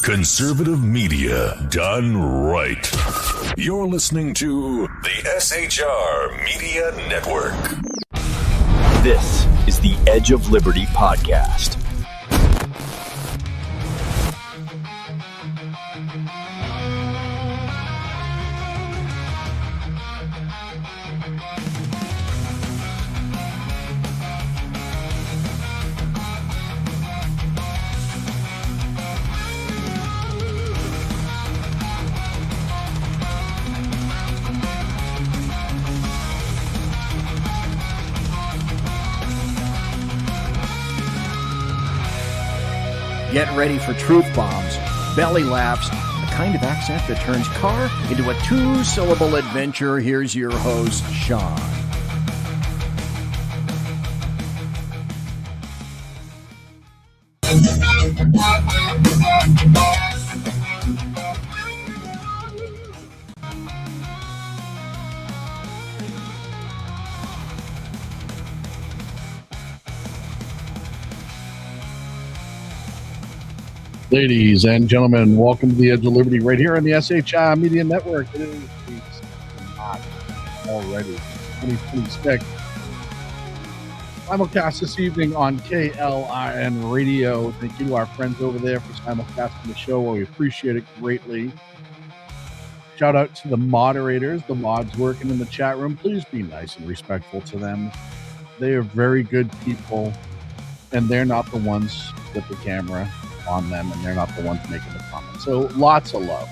Conservative media done right. You're listening to the SHR Media Network. This is the Edge of Liberty podcast. Get ready for truth bombs, belly laughs, the kind of accent that turns car into a two-syllable adventure. Here's your host, Sean. Ladies and gentlemen, welcome to the Edge of Liberty right here on the SHI Media Network. It is not already 2026. Simulcast this evening on KLIN Radio. Thank you to our friends over there for simulcasting the show. We appreciate it greatly. Shout out to the moderators, the mods working in the chat room. Please be nice and respectful to them. They are very good people, and they're not the ones with the camera on them, and they're not the ones making the comments. So lots of love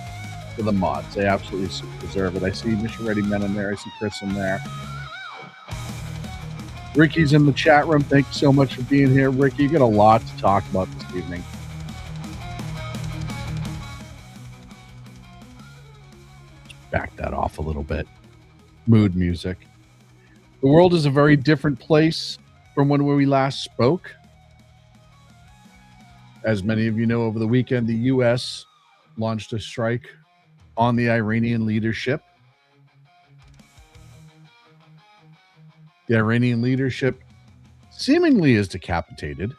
to the mods. They absolutely deserve it. I see Mr. Ready Men in there. I see Chris in there. Ricky's in the chat room. Thank you so much for being here, Ricky. You got a lot to talk about this evening. Back that off a little bit. Mood music. The world is a very different place from when we last spoke. As many of you know, over the weekend, the U.S. launched a strike on the Iranian leadership. The Iranian leadership seemingly is decapitated.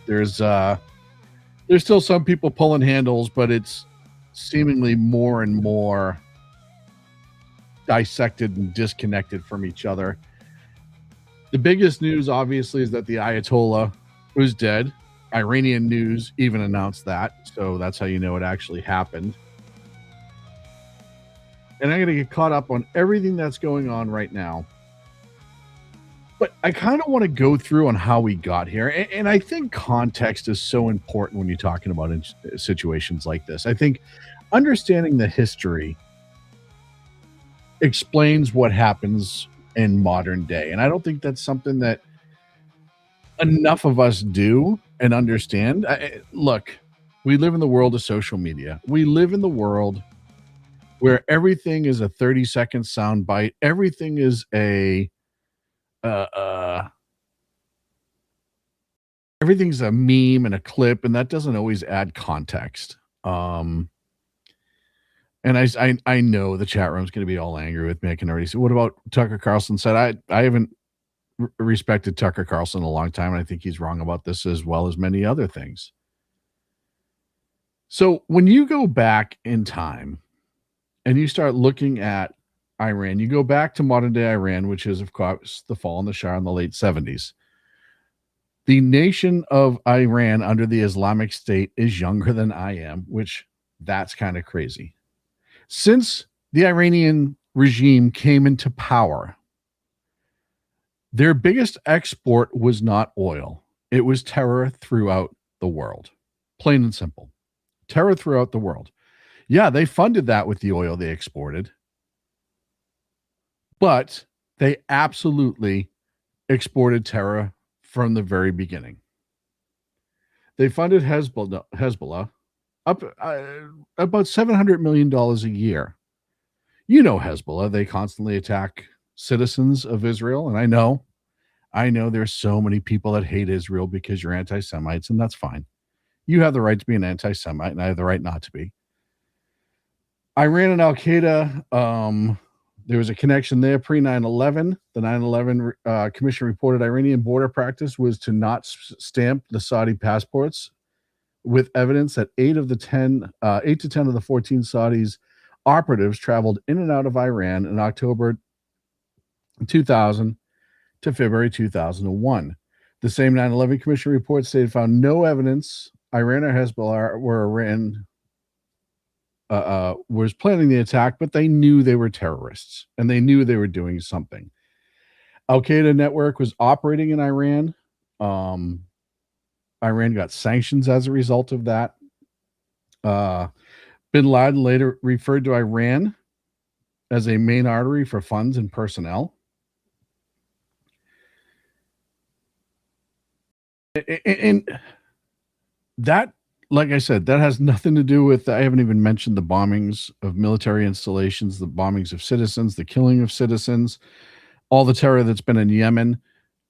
There's still some people pulling handles, but it's seemingly more and more dissected and disconnected from each other. The biggest news, obviously, is that the Ayatollah was dead. Iranian news even announced that, so that's how you know it actually happened. And I'm going to get caught up on everything that's going on right now. But I kind of want to go through on how we got here. And I think context is so important when you're talking about situations like this. I think understanding the history explains what happens in modern day. And I don't think that's something that enough of us do and understand. Look, we live in the world of social media. We live in the world where everything is a 30-second sound bite. Everything is everything's a meme and a clip, and that doesn't always add context. And I know the chat room's going to be all angry with me. I can already see. What about Tucker Carlson said? I haven't respected Tucker Carlson a long time, and I think he's wrong about this as well as many other things. So when you go back in time and you start looking at Iran, you go back to modern day Iran, which is, of course, the fall in the Shah in the late 70s. The nation of Iran under the Islamic State is younger than I am, which that's kind of crazy. Since the Iranian regime came into power, their biggest export was not oil. It was terror throughout the world. Plain and simple. Terror throughout the world. Yeah, they funded that with the oil they exported. But they absolutely exported terror from the very beginning. They funded Hezbollah up about $700 million a year. You know Hezbollah. They constantly attack citizens of Israel. And I know there's so many people that hate Israel because you're anti-Semites, and that's fine. You have the right to be an anti-Semite, and I have the right not to be. Iran and Al-Qaeda, there was a connection there pre-9/11. The 9/11 Commission reported Iranian border practice was to not stamp the Saudi passports with evidence that 8 to 10 of the 14 Saudis operatives traveled in and out of Iran in October 2000 to February 2001. The same 9/11 Commission report stated found no evidence Iran or Hezbollah was planning the attack, but they knew they were terrorists and they knew they were doing something. Al-Qaeda network was operating in Iran. Iran got sanctions as a result of that. Bin Laden later referred to Iran as a main artery for funds and personnel. And that, like I said, that has nothing to do with, I haven't even mentioned the bombings of military installations, the bombings of citizens, the killing of citizens, all the terror that's been in Yemen,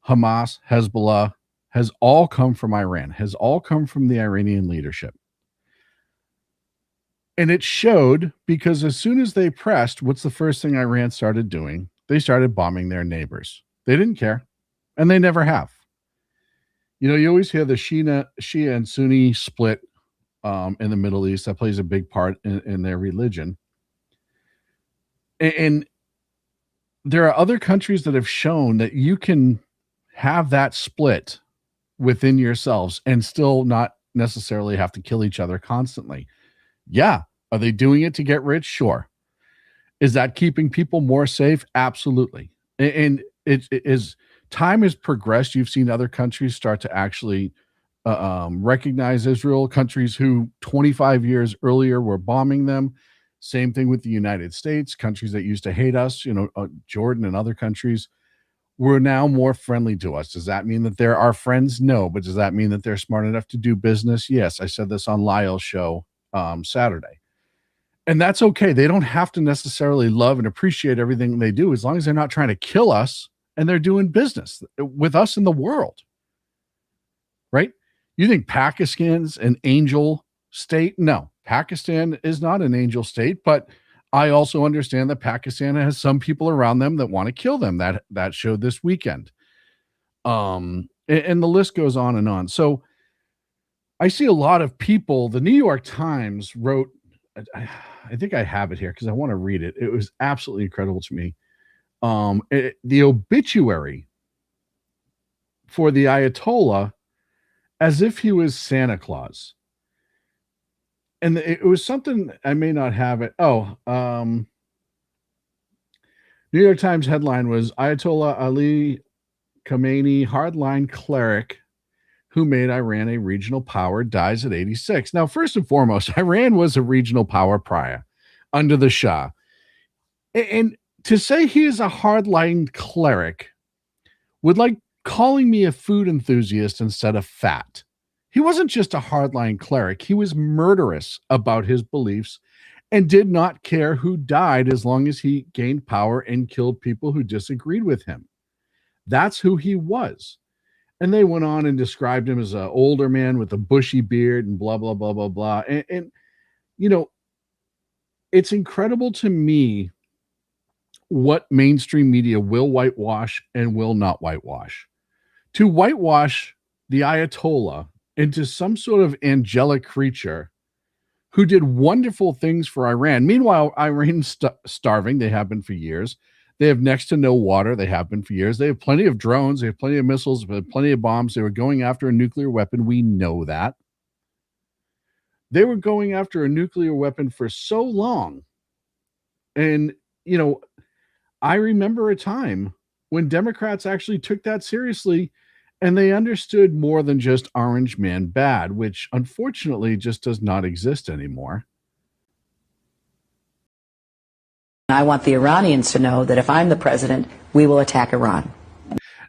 Hamas, Hezbollah, has all come from Iran, has all come from the Iranian leadership. And it showed because as soon as they pressed, what's the first thing Iran started doing? They started bombing their neighbors. They didn't care, and they never have. You know, you always hear the Shia and Sunni split in the Middle East. That plays a big part in their religion. And there are other countries that have shown that you can have that split within yourselves and still not necessarily have to kill each other constantly. Yeah. Are they doing it to get rich? Sure. Is that keeping people more safe? Absolutely. And it is. Time has progressed. You've seen other countries start to actually recognize Israel, countries who 25 years earlier were bombing them. Same thing with the United States, countries that used to hate us, Jordan and other countries were now more friendly to us. Does that mean that they're our friends? No. But does that mean that they're smart enough to do business? Yes. I said this on Lyle's show Saturday. And that's okay. They don't have to necessarily love and appreciate everything they do as long as they're not trying to kill us. And they're doing business with us in the world, right? You think Pakistan's an angel state? No, Pakistan is not an angel state, but I also understand that Pakistan has some people around them that want to kill them. That showed this weekend. And the list goes on and on. So I see a lot of people, the New York Times wrote, I think I have it here because I want to read it. It was absolutely incredible to me. The obituary for the Ayatollah as if he was Santa Claus. And it was something, I may not have it. New York Times headline was Ayatollah Ali Khamenei, hardline cleric who made Iran a regional power, dies at 86. Now, first and foremost, Iran was a regional power prior under the Shah. And to say he is a hardline cleric would like calling me a food enthusiast instead of fat. He wasn't just a hardline cleric. He was murderous about his beliefs and did not care who died as long as he gained power and killed people who disagreed with him. That's who he was. And they went on and described him as an older man with a bushy beard and blah, blah, blah, blah, blah. And it's incredible to me what mainstream media will whitewash and will not whitewash. To whitewash the Ayatollah into some sort of angelic creature who did wonderful things for Iran. Meanwhile, Iran's starving. They have been for years. They have next to no water. They have been for years. They have plenty of drones. They have plenty of missiles. They have plenty of bombs. They were going after a nuclear weapon. We know that. They were going after a nuclear weapon for so long. And, I remember a time when Democrats actually took that seriously and they understood more than just orange man bad, which unfortunately just does not exist anymore. I want the Iranians to know that if I'm the president, we will attack Iran.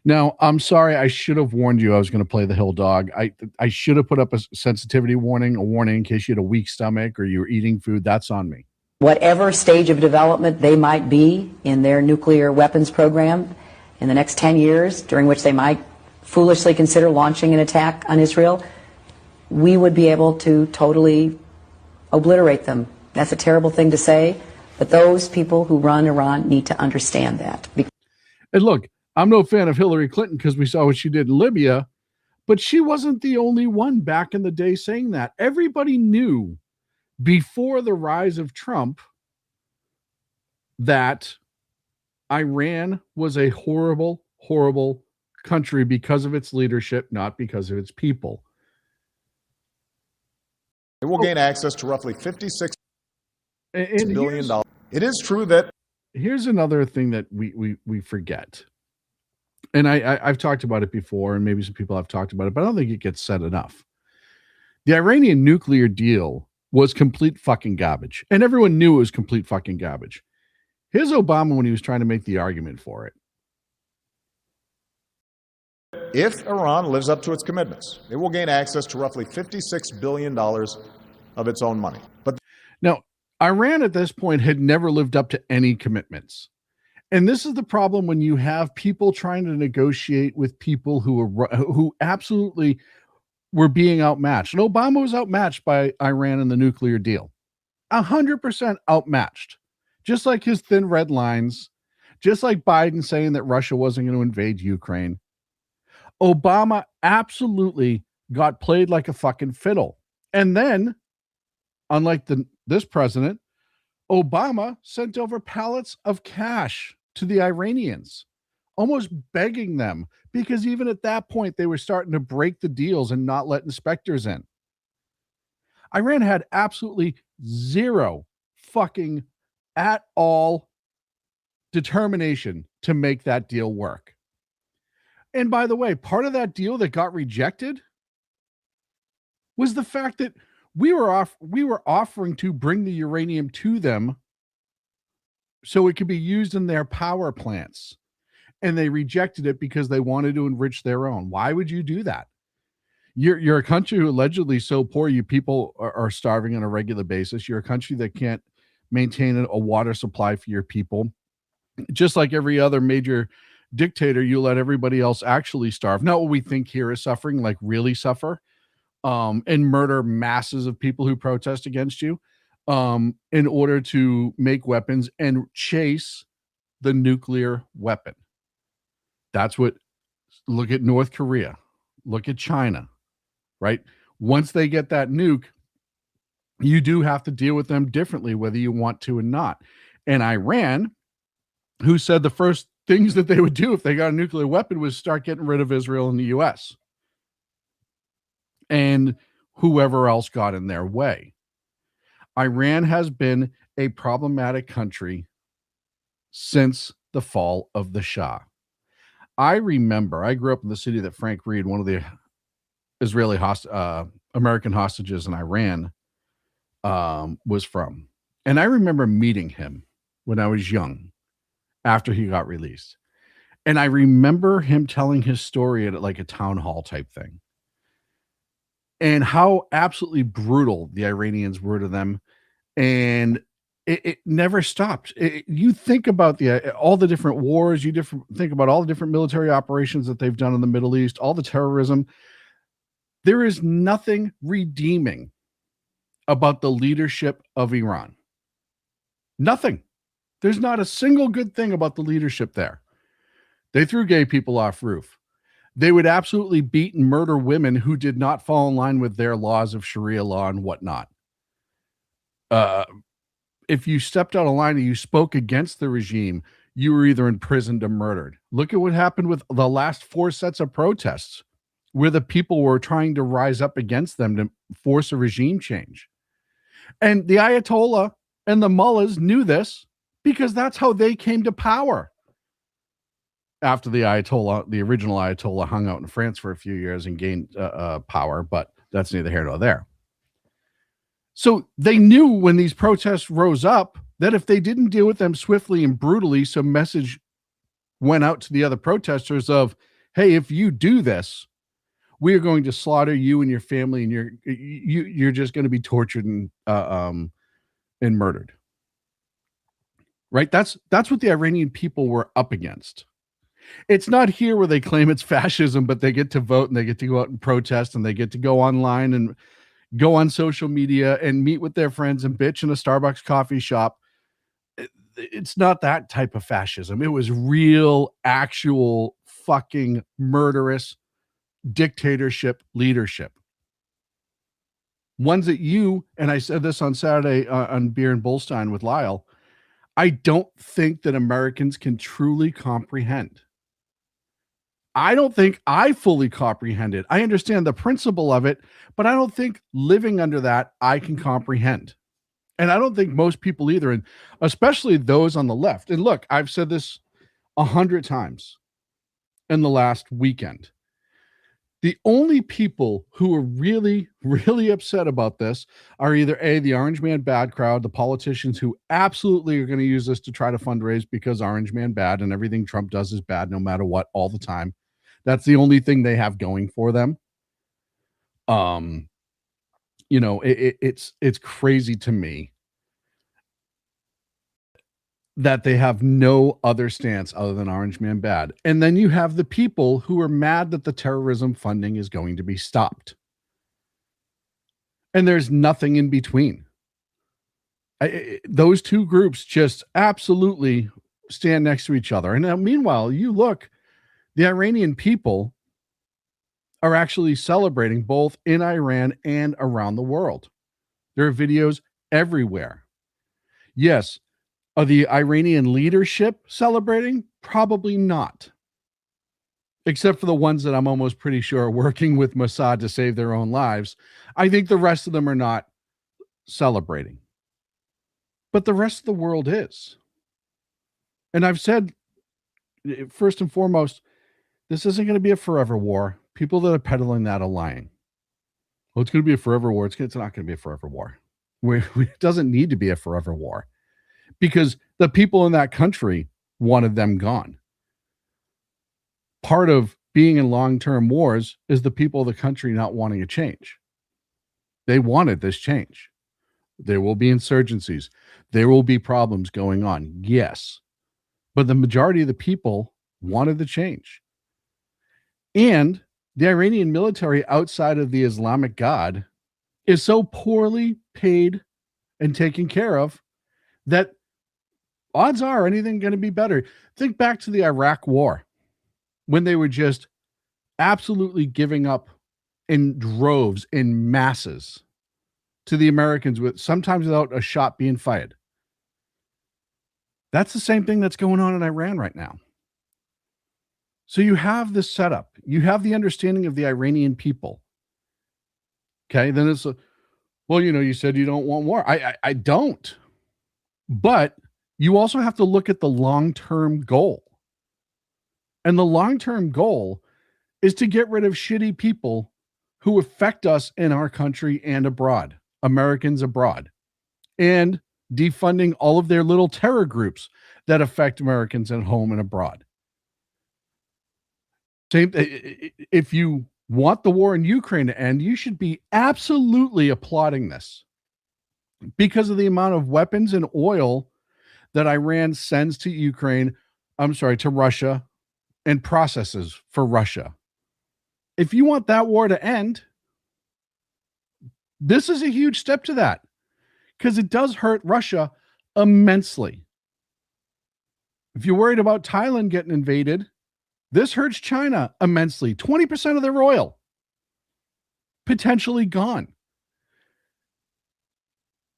Now, I'm sorry. I should have warned you I was going to play the hill dog. I should have put up a sensitivity warning, a warning in case you had a weak stomach or you were eating food. That's on me. Whatever stage of development they might be in their nuclear weapons program in the next 10 years, during which they might foolishly consider launching an attack on Israel, we would be able to totally obliterate them. That's a terrible thing to say, but those people who run Iran need to understand that. And look, I'm no fan of Hillary Clinton because we saw what she did in Libya, But she wasn't the only one back in the day saying that. Everybody knew before the rise of Trump that Iran was a horrible, horrible country because of its leadership, not because of its people. It will gain access to roughly $56 billion. It is true that here's another thing that we forget. And I've talked about it before, and maybe some people have talked about it, but I don't think it gets said enough. The Iranian nuclear deal was complete fucking garbage, and everyone knew it was complete fucking garbage. Here's Obama when he was trying to make the argument for it. if Iran lives up to its commitments, it will gain access to roughly $56 billion of its own money. But now, Iran at this point had never lived up to any commitments. And this is the problem when you have people trying to negotiate with people who absolutely were being outmatched. And Obama was outmatched by Iran in the nuclear deal. 100% outmatched. Just like his thin red lines, just like Biden saying that Russia wasn't going to invade Ukraine. Obama absolutely got played like a fucking fiddle. And then, unlike this president, Obama sent over pallets of cash to the Iranians, almost begging them, because even at that point, they were starting to break the deals and not let inspectors in. Iran had absolutely zero fucking at all determination to make that deal work. And by the way, part of that deal that got rejected was the fact that we were offering to bring the uranium to them so it could be used in their power plants. And they rejected it because they wanted to enrich their own. Why would you do that? You're a country who allegedly so poor you people are starving on a regular basis. You're a country that can't maintain a water supply for your people. Just like every other major dictator, you let everybody else actually starve. Not what we think here is suffering, like really suffer, and murder masses of people who protest against you in order to make weapons and chase the nuclear weapon. That's what, look at North Korea, look at China, right? Once they get that nuke, you do have to deal with them differently, whether you want to or not. And Iran, who said the first things that they would do if they got a nuclear weapon was start getting rid of Israel and the US and whoever else got in their way. Iran has been a problematic country since the fall of the Shah. I remember, I grew up in the city that Frank Reed, one of the Israeli American hostages in Iran, was from. And I remember meeting him when I was young, after he got released. And I remember him telling his story at like a town hall type thing. And how absolutely brutal the Iranians were to them. And it never stopped. You think about all the different wars, think about all the different military operations that they've done in the Middle East, all the terrorism. There is nothing redeeming about the leadership of Iran. Nothing. There's not a single good thing about the leadership there. They threw gay people off roof. They would absolutely beat and murder women who did not fall in line with their laws of Sharia law and whatnot. If you stepped out of line and you spoke against the regime, you were either imprisoned or murdered. Look at what happened with the last 4 sets of protests, where the people were trying to rise up against them to force a regime change. And the Ayatollah and the mullahs knew this because that's how they came to power. After the original Ayatollah hung out in France for a few years and gained power, but that's neither here nor there. So they knew when these protests rose up that if they didn't deal with them swiftly and brutally, some message went out to the other protesters of, hey, if you do this, we are going to slaughter you and your family, and you're just going to be tortured and murdered. Right? That's what the Iranian people were up against. It's not here where they claim it's fascism, but they get to vote and they get to go out and protest and they get to go online and go on social media and meet with their friends and bitch in a Starbucks coffee shop. It's not that type of fascism. It was real, actual fucking murderous dictatorship leadership. Ones that you, and I said this on Saturday on Beer and Bullstein with Lyle, I don't think that Americans can truly comprehend. I don't think I fully comprehend it. I understand the principle of it, but I don't think living under that I can comprehend. And I don't think most people either, and especially those on the left. And look, I've said this 100 times in the last weekend. The only people who are really, really upset about this are either A, the Orange Man bad crowd, the politicians who absolutely are going to use this to try to fundraise because Orange Man bad and everything Trump does is bad no matter what all the time. That's the only thing they have going for them. It's crazy to me that they have no other stance other than Orange Man bad. And then you have the people who are mad that the terrorism funding is going to be stopped. And there's nothing in between. Those two groups just absolutely stand next to each other. And now, meanwhile, you look, the Iranian people are actually celebrating both in Iran and around the world. There are videos everywhere. Yes, are the Iranian leadership celebrating? Probably not. Except for the ones that I'm almost pretty sure are working with Mossad to save their own lives. I think the rest of them are not celebrating. But the rest of the world is. And I've said, first and foremost, this isn't going to be a forever war. People that are peddling that are lying. Well, it's going to be a forever war. It's not going to be a forever war. It doesn't need to be a forever war because the people in that country wanted them gone. Part of being in long-term wars is the people of the country not wanting a change. They wanted this change. There will be insurgencies. There will be problems going on. Yes. But the majority of the people wanted the change. And the Iranian military outside of the Islamic God is so poorly paid and taken care of that odds are anything going to be better. Think back to the Iraq War when they were just absolutely giving up in droves, in masses to the Americans, with sometimes without a shot being fired. That's the same thing that's going on in Iran right now. So you have this setup. You have the understanding of the Iranian people. Okay, then it's you said you don't want war. I don't. But you also have to look at the long-term goal. And the long-term goal is to get rid of shitty people who affect us in our country and abroad, Americans abroad, and defunding all of their little terror groups that affect Americans at home and abroad. If you want the war in Ukraine to end, you should be absolutely applauding this because of the amount of weapons and oil that Iran sends to to Russia, and processes for Russia. If you want that war to end, this is a huge step to that because it does hurt Russia immensely. If you're worried about Thailand getting invaded, this hurts China immensely. 20% of their oil potentially gone.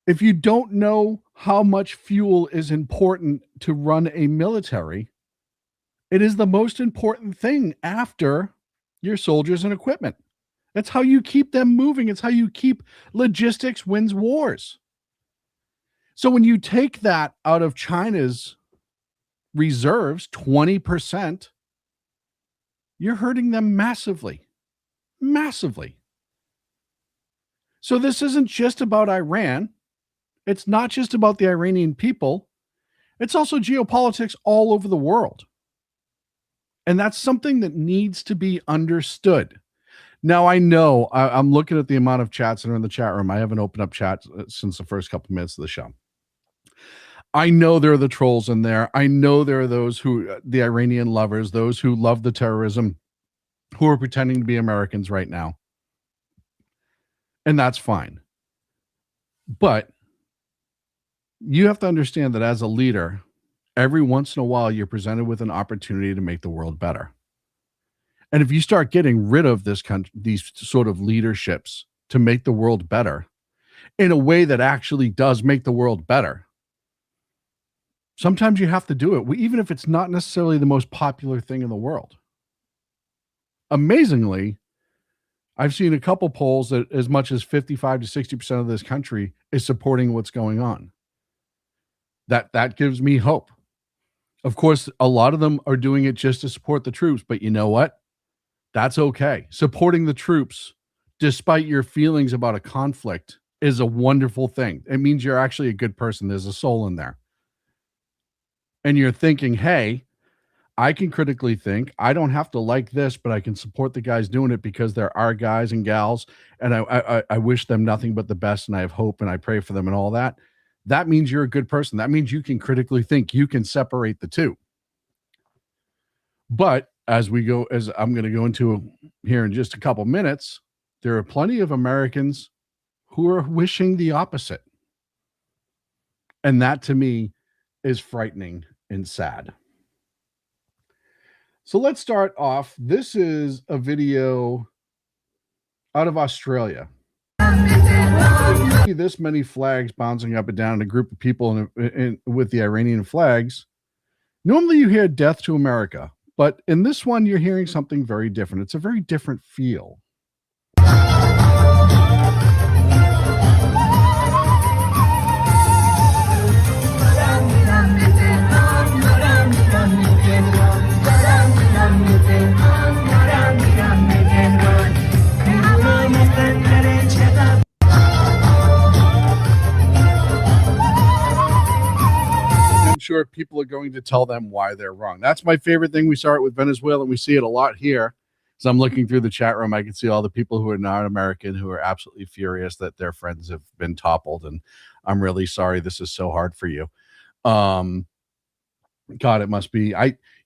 If you don't know how much fuel is important to run a military, it is the most important thing after your soldiers and equipment. That's how you keep them moving. It's how you keep logistics wins wars. So when you take that out of China's reserves, 20%, you're hurting them massively. Massively. So this isn't just about Iran. It's not just about the Iranian people. It's also geopolitics all over the world. And that's something that needs to be understood. Now, I know I'm looking at the amount of chats that are in the chat room. I haven't opened up chat since the first couple minutes of the show. I know there are the trolls in there. I know there are those the Iranian lovers, those who love the terrorism, who are pretending to be Americans right now. And that's fine. But you have to understand that as a leader, every once in a while, you're presented with an opportunity to make the world better. And if you start getting rid of this country, these sort of leaderships to make the world better in a way that actually does make the world better, sometimes you have to do it, even if it's not necessarily the most popular thing in the world. Amazingly, I've seen a couple polls that as much as 55 to 60% of this country is supporting what's going on. That gives me hope. Of course, a lot of them are doing it just to support the troops, but you know what? That's okay. Supporting the troops, despite your feelings about a conflict, is a wonderful thing. It means you're actually a good person. There's a soul in there. And you're thinking, hey, I can critically think. I don't have to like this, but I can support the guys doing it because they're our guys and gals, and I wish them nothing but the best, and I have hope, and I pray for them and all that. That means you're a good person. That means you can critically think. You can separate the two. But as I'm going to go into here in just a couple minutes, there are plenty of Americans who are wishing the opposite. And that to me is frightening and sad. So let's start off. This is a video out of Australia. This many flags bouncing up and down, a group of people with the Iranian flags. Normally you hear death to America, but in this one you're hearing something very different. It's a very different feel. I'm sure people are going to tell them why they're wrong. That's my favorite thing. We saw it with Venezuela, and we see it a lot here. As I'm looking through the chat room, I can see all the people who are not American who are absolutely furious that their friends have been toppled. And I'm really sorry. This is so hard for you. God, it must be.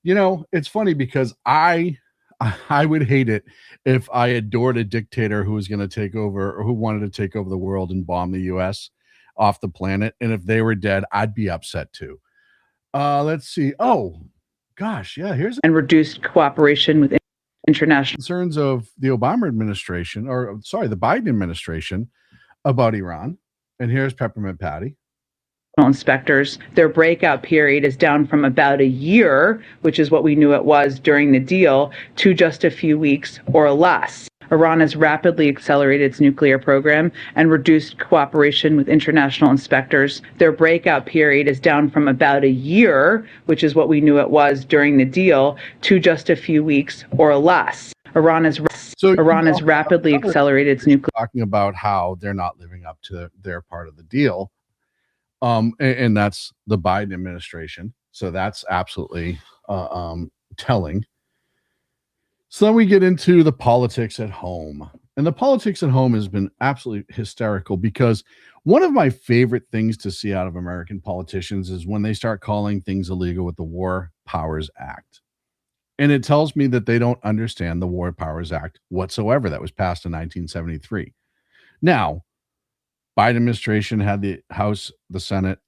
It's funny because I would hate it if I adored a dictator who was going to take over or who wanted to take over the world and bomb the US off the planet. And if they were dead, I'd be upset too. Let's see. Oh, gosh. Yeah. And reduced cooperation with international concerns of the Obama administration, the Biden administration about Iran. And here's Peppermint Patty. Inspectors. Their breakout period is down from about a year, which is what we knew it was during the deal, to just a few weeks or less. Iran has rapidly accelerated its nuclear program and reduced cooperation with international inspectors. Their breakout period is down from about a year, which is what we knew it was during the deal, to just a few weeks or less. Iran has rapidly accelerated its nuclear. Talking about how they're not living up to their part of the deal. And that's the Biden administration. So that's absolutely telling. So then we get into the politics at home. And the politics at home has been absolutely hysterical because one of my favorite things to see out of American politicians is when they start calling things illegal with the War Powers Act. And it tells me that they don't understand the War Powers Act whatsoever that was passed in 1973. Now, Biden administration had the House, the Senate,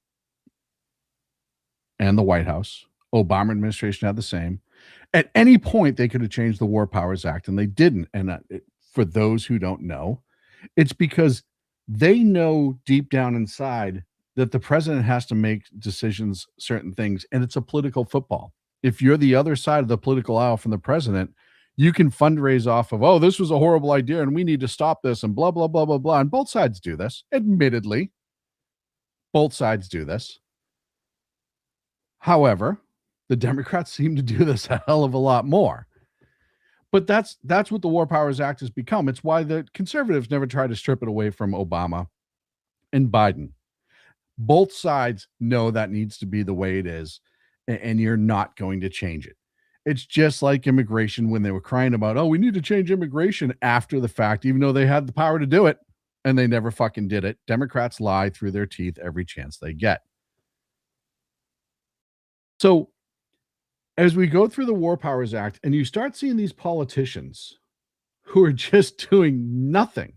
and the White House. Obama administration had the same. At any point, they could have changed the War Powers Act, and they didn't. And for those who don't know, it's because they know deep down inside that the president has to make decisions, certain things, and it's a political football. If you're the other side of the political aisle from the president, you can fundraise off of, oh, this was a horrible idea, and we need to stop this, and blah, blah, blah, blah, blah. And both sides do this. Admittedly, both sides do this. However, the Democrats seem to do this a hell of a lot more. But that's what the War Powers Act has become. It's why the conservatives never tried to strip it away from Obama and Biden. Both sides know that needs to be the way it is, and you're not going to change it. It's just like immigration when they were crying about, oh, we need to change immigration after the fact, even though they had the power to do it, and they never fucking did it. Democrats lie through their teeth every chance they get. So as we go through the War Powers Act and you start seeing these politicians who are just doing nothing,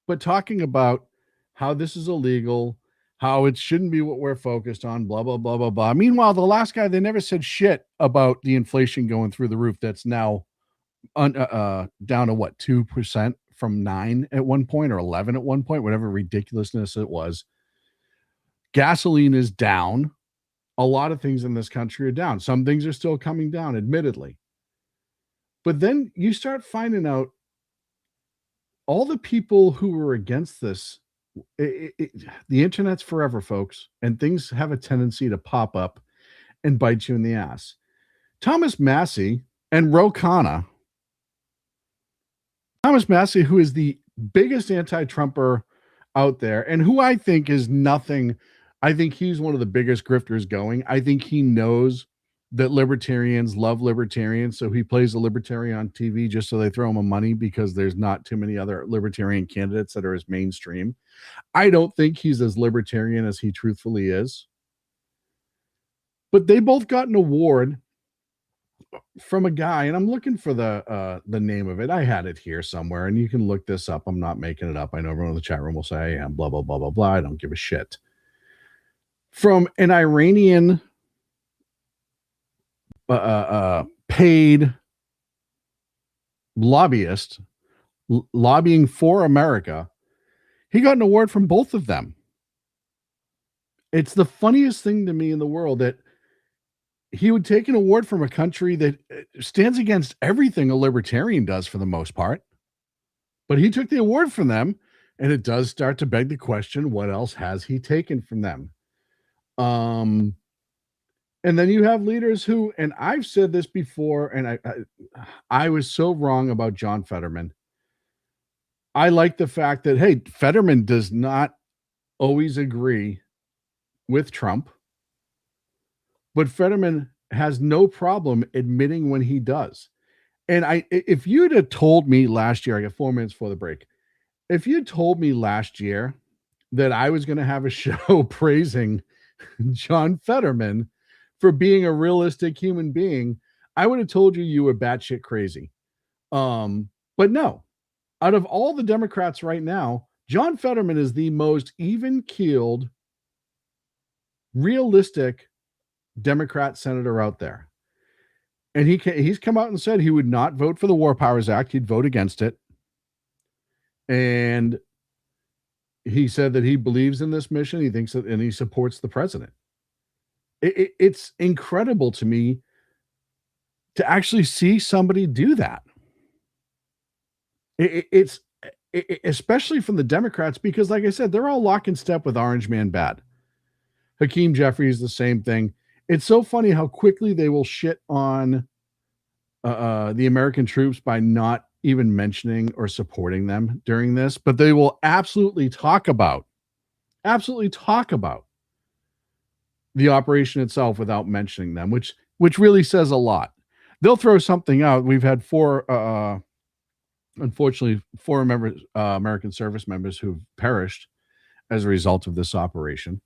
but talking about how this is illegal, how it shouldn't be what we're focused on, blah, blah, blah, blah, blah. Meanwhile, the last guy, they never said shit about the inflation going through the roof. That's now down to what, 2% from 9 at one point, or 11 at one point, whatever ridiculousness it was. Gasoline is down. A lot of things in this country are down. Some things are still coming down, admittedly. But then you start finding out all the people who were against this. The internet's forever, folks, and things have a tendency to pop up and bite you in the ass. Thomas Massey and Ro Khanna. Thomas Massey, who is the biggest anti-Trumper out there, and who I think is nothing. I think he's one of the biggest grifters going. I think he knows that libertarians love libertarians, so he plays a libertarian on TV just so they throw him money, because there's not too many other libertarian candidates that are as mainstream. I don't think he's as libertarian as he truthfully is. But they both got an award from a guy, and I'm looking for the name of it. I had it here somewhere, and you can look this up. I'm not making it up. I know everyone in the chat room will say I am, blah, blah, blah, blah, blah. I don't give a shit. From an Iranian paid lobbyist lobbying for America. He got an award from both of them. It's the funniest thing to me in the world that he would take an award from a country that stands against everything a libertarian does for the most part. But he took the award from them, and it does start to beg the question, what else has he taken from them? And then you have leaders who, and I've said this before, and I was so wrong about John Fetterman. I like the fact that, hey, Fetterman does not always agree with Trump, but Fetterman has no problem admitting when he does. And if you'd have told me last year, I got 4 minutes before the break. If you'd told me last year that I was going to have a show praising John Fetterman for being a realistic human being, I would have told you were batshit crazy. But no, out of all the Democrats right now, John Fetterman is the most even-keeled, realistic Democrat senator out there. And he's come out and said he would not vote for the War Powers Act. He'd vote against it. And he said that he believes in this mission. He thinks that, and he supports the president. It's incredible to me to actually see somebody do that. It's especially from the Democrats, because, like I said, they're all lock in step with Orange Man Bad. Hakeem Jeffries, the same thing. It's so funny how quickly they will shit on the American troops by not even mentioning or supporting them during this, but they will absolutely talk about the operation itself without mentioning them, which really says a lot. They'll throw something out. We've had unfortunately, four American service members who've perished as a result of this operation.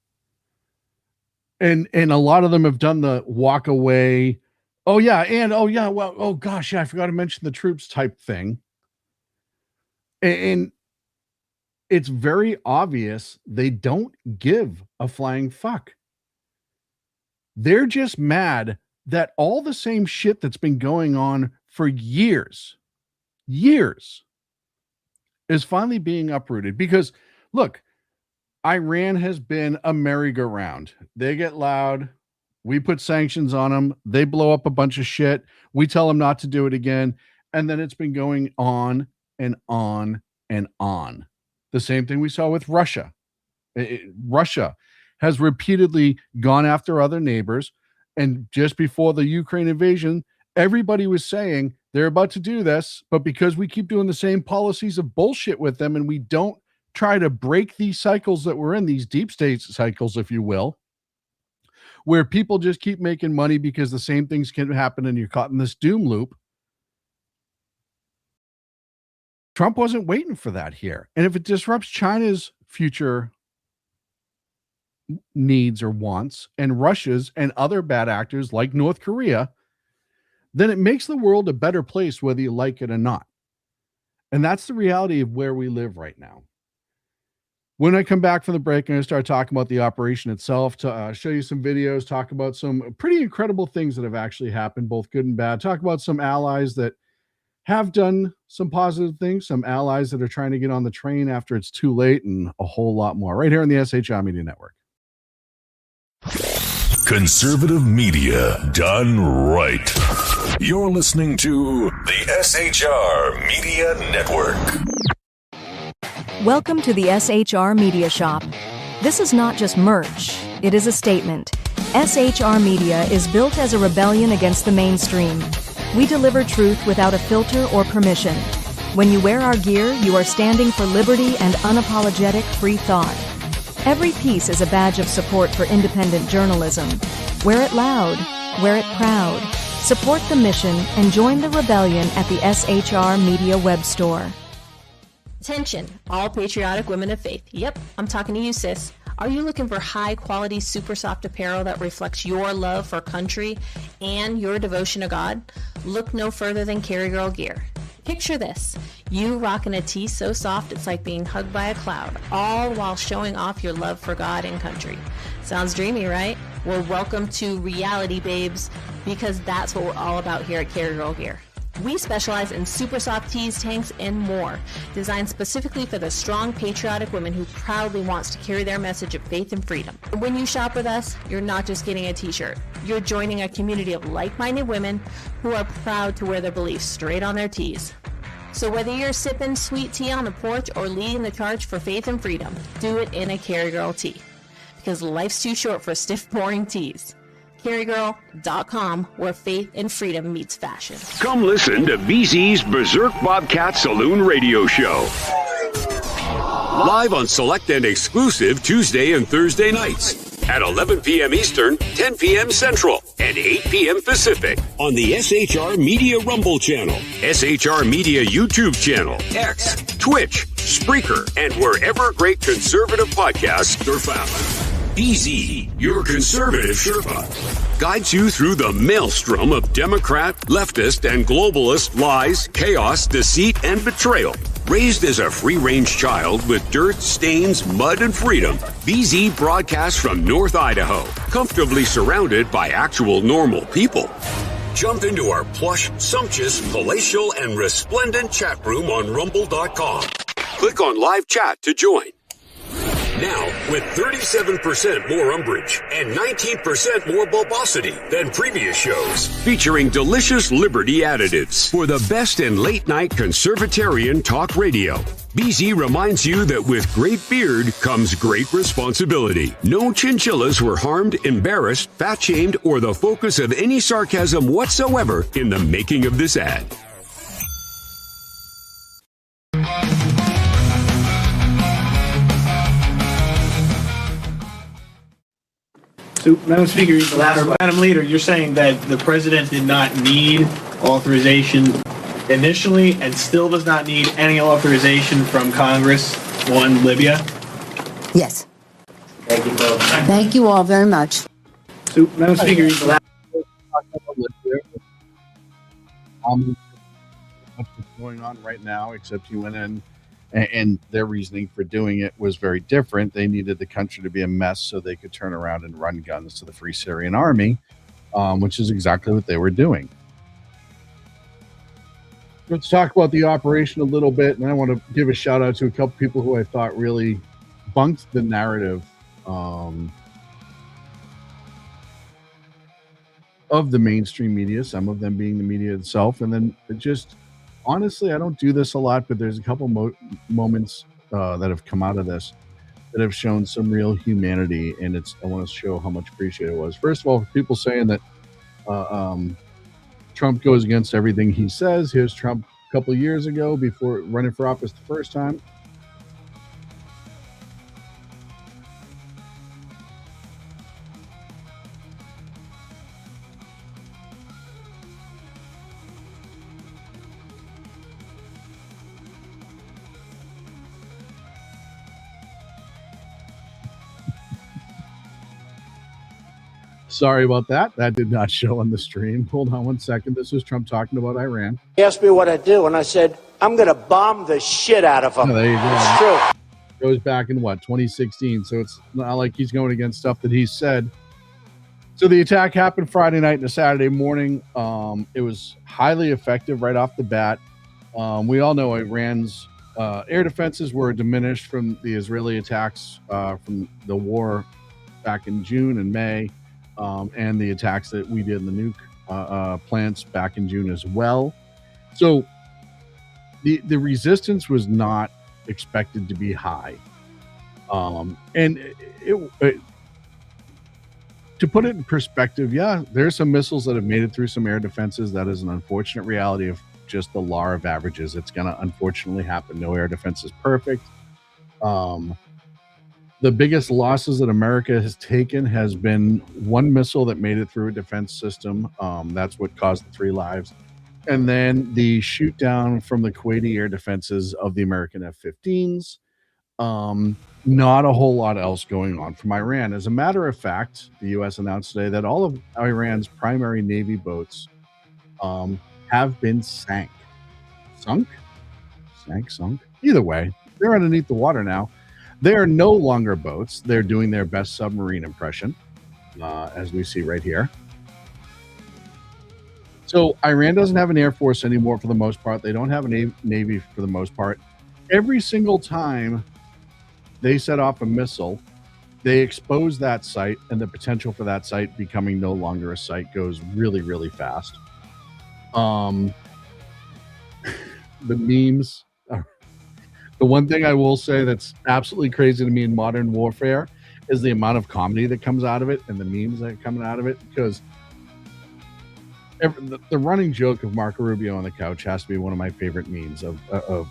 And a lot of them have done the walk away. Oh yeah. And well, oh gosh, yeah, I forgot to mention the troops type thing. And it's very obvious they don't give a flying fuck. They're just mad that all the same shit that's been going on for years is finally being uprooted. Because look, Iran has been a merry-go-round. They get loud. We put sanctions on them. They blow up a bunch of shit. We tell them not to do it again. And then it's been going on and on and on. The same thing we saw with Russia. Russia has repeatedly gone after other neighbors. And just before the Ukraine invasion, everybody was saying they're about to do this, but because we keep doing the same policies of bullshit with them and we don't try to break these cycles that we're in, these deep state cycles, if you will, where people just keep making money because the same things can happen and you're caught in this doom loop. Trump wasn't waiting for that here. And if it disrupts China's future needs or wants, and Russia's and other bad actors like North Korea, then it makes the world a better place, whether you like it or not. And that's the reality of where we live right now. When I come back from the break, I'm going to start talking about the operation itself, to show you some videos, talk about some pretty incredible things that have actually happened, both good and bad. Talk about some allies that have done some positive things, some allies that are trying to get on the train after it's too late, and a whole lot more right here on the SHR Media Network. Conservative media done right. You're listening to the SHR Media Network. Welcome to the SHR Media Shop. This is not just merch, it is a statement. SHR Media is built as a rebellion against the mainstream. We deliver truth without a filter or permission. When you wear our gear, you are standing for liberty and unapologetic free thought. Every piece is a badge of support for independent journalism. Wear it loud, wear it proud. Support the mission and join the rebellion at the SHR Media web store. Attention, all patriotic women of faith. Yep, I'm talking to you, sis. Are you looking for high-quality, super soft apparel that reflects your love for country and your devotion to God? Look no further than Carry Girl Gear. Picture this. You rocking a tee so soft it's like being hugged by a cloud, all while showing off your love for God and country. Sounds dreamy, right? Well, welcome to reality, babes, because that's what we're all about here at Carry Girl Gear. We specialize in super soft tees, tanks, and more, designed specifically for the strong, patriotic woman who proudly wants to carry their message of faith and freedom. When you shop with us, you're not just getting a t-shirt. You're joining a community of like-minded women who are proud to wear their beliefs straight on their tees. So whether you're sipping sweet tea on the porch or leading the charge for faith and freedom, do it in a Carry Girl tee. Because life's too short for stiff, boring tees. CarryGirl.com, where faith and freedom meets fashion. Come listen to BZ's Berserk Bobcat Saloon Radio Show. Live on select and exclusive Tuesday and Thursday nights at 11 p.m. Eastern, 10 p.m. Central, and 8 p.m. Pacific on the SHR Media Rumble channel, SHR Media YouTube channel, X, Twitch, Spreaker, and wherever great conservative podcasts are found. BZ, your conservative Sherpa, guides you through the maelstrom of Democrat, leftist, and globalist lies, chaos, deceit, and betrayal. Raised as a free-range child with dirt, stains, mud, and freedom, BZ broadcasts from North Idaho, comfortably surrounded by actual normal people. Jump into our plush, sumptuous, palatial, and resplendent chat room on rumble.com. Click on live chat to join. Now, with 37% more umbrage and 19% more bulbosity than previous shows, featuring delicious Liberty additives for the best in late-night conservatarian talk radio. BZ reminds you that with great beard comes great responsibility. No chinchillas were harmed, embarrassed, fat-shamed, or the focus of any sarcasm whatsoever in the making of this ad. So, Madam Speaker, Madam Leader, you're saying that the President did not need authorization initially and still does not need any authorization from Congress on Libya? Yes. Thank you both. Thank you all very much. So, Madam Speaker, what's going on right now, except he went in and their reasoning for doing it was very different. They needed the country to be a mess so they could turn around and run guns to the Free Syrian Army, which is exactly what they were doing. Let's talk about the operation a little bit, and I want to give a shout out to a couple people who I thought really bunked the narrative of the mainstream media, some of them being the media itself, and then just honestly, I don't do this a lot, but there's a couple moments that have come out of this that have shown some real humanity, and I want to show how much appreciated it was. First of all, people saying that Trump goes against everything he says. Here's Trump a couple of years ago before running for office the first time. Sorry about that. That did not show on the stream. Hold on one second. This is Trump talking about Iran. He asked me what I'd do, and I said, I'm going to bomb the shit out of them. Oh, there you go. It's true. Goes back in 2016. So it's not like he's going against stuff that he said. So the attack happened Friday night and a Saturday morning. It was highly effective right off the bat. We all know Iran's air defenses were diminished from the Israeli attacks from the war back in June and May, and the attacks that we did in the nuke plants back in June as well. So the resistance was not expected to be high. And to put it in perspective, yeah, there's some missiles that have made it through some air defenses. That is an unfortunate reality of just the law of averages. It's going to unfortunately happen. No air defense is perfect. The biggest losses that America has taken has been one missile that made it through a defense system. That's what caused the 3 lives. And then the shoot down from the Kuwaiti air defenses of the American F-15s. Not a whole lot else going on from Iran. As a matter of fact, the U.S. announced today that all of Iran's primary Navy boats have been sunk. Either way, they're underneath the water now. They are no longer boats. They're doing their best submarine impression, as we see right here. So Iran doesn't have an air force anymore for the most part. They don't have a navy for the most part. Every single time they set off a missile, they expose that site, and the potential for that site becoming no longer a site goes really, really fast. The memes. The one thing I will say that's absolutely crazy to me in modern warfare is the amount of comedy that comes out of it and the memes that are coming out of it, because the running joke of Marco Rubio on the couch has to be one of my favorite memes of